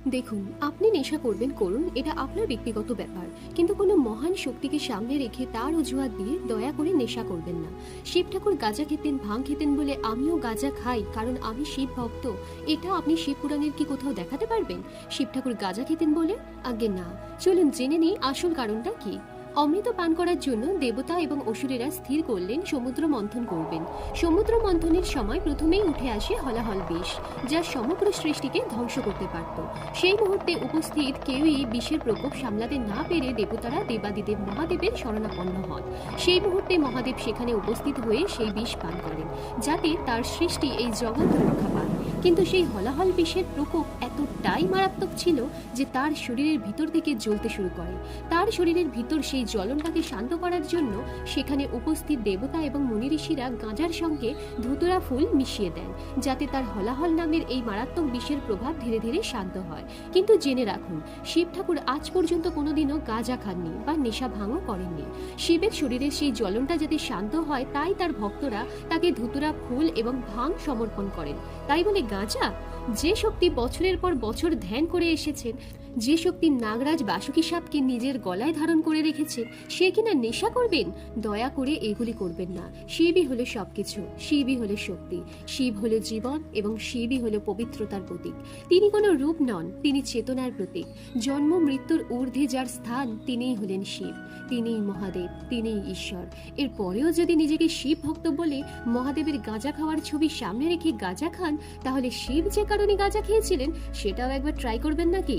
দেখুন, আপনি নেশা করবেন করুন, এটা আপনার ব্যক্তিগত ব্যাপার। কিন্তু কোনো মহান শক্তিকে সামনে রেখে তার অজুহাত দিয়ে দয়া করে নেশা করবেন না। শিব ঠাকুর গাঁজা খেতেন, ভাং খেতেন বলে আমিও গাঁজা খাই কারণ আমি শিব ভক্ত, এটা আপনি শিব পুরাণের কি কোথাও দেখাতে পারবেন? শিব ঠাকুর গাঁজা খেতেন বলে? আজ্ঞে না। চলুন জেনে নিই আসল কারণটা কি। অমৃত পান করার জন্য দেবতা এবং অসুরেরা স্থির করলেন সমুদ্র মন্থন করবেন। সমুদ্র মন্থনের সময় প্রথমেই উঠে আসে হলাহল বিষ, যা সমগ্র সৃষ্টিকে ধ্বংস করতে পারত। সেই মুহূর্তে উপস্থিত কেউই বিষের প্রকোপ সামলাতে না পেরে দেবতারা দেবাদিদেব মহাদেবের শরণাপন্ন হন। সেই মুহূর্তে মহাদেব সেখানে উপস্থিত হয়ে সেই বিষ পান করেন, যাতে তার সৃষ্টি এই জগৎ রক্ষা পায়। কিন্তু সেই হলাহল বিষের প্রকোপ এতটাই মারাত্মক ছিল যে তার শরীরের ভিতর থেকে জ্বলতে শুরু করে। তার শরীরের ভিতর সেই জ্বলনটাকে শান্ত করার জন্য সেখানে উপস্থিত দেবতা এবং মুনি ঋষিরা গাঁজার সঙ্গে ধুতুরা ফুল মিশিয়ে দেন, যাতে তার হলাহল নামের এই মারাত্মক বিষের প্রভাব ধীরে ধীরে শান্ত হয়। কিন্তু জেনে রাখুন, শিব ঠাকুর আজ পর্যন্ত কোনোদিনও গাঁজা খাননি বা নেশা ভাঙও করেননি। শিবের শরীরের সেই জ্বলনটা যাতে শান্ত হয়, তাই তার ভক্তরা তাকে ধুতুরা ফুল এবং ভাং সমর্পণ করেন। তাই বলে গাঁজা? যে শক্তি বছরের পর বছর ধ্যান করে এসেছেন, যে শক্তি নাগরাজ বাসুকি সাপকে নিজের গলায় ধারণ করে রেখেছেন, সে কিনা নেশা করবেন? দয়া করে এগুলি করবেন না। শিবই হলো সবকিছু, শিবই হলো শক্তি, শিব হলো জীবন এবং শিবই হলো পবিত্রতার প্রতীক। তিনি কোনো রূপ নন, তিনি চেতনার প্রতীক। জন্ম মৃত্যুর ঊর্ধ্বে যার স্থান, তিনিই হলেন শিব, তিনিই মহাদেব, তিনিই ঈশ্বর। এর পরেও যদি নিজেকে শিব ভক্ত বলে মহাদেবের গাঁজা খাওয়ার ছবি সামনে রেখে গাঁজা খান, তাহলে শিব যে কারণে গাঁজা খেয়েছিলেন সেটাও একবার ট্রাই করবেন নাকি?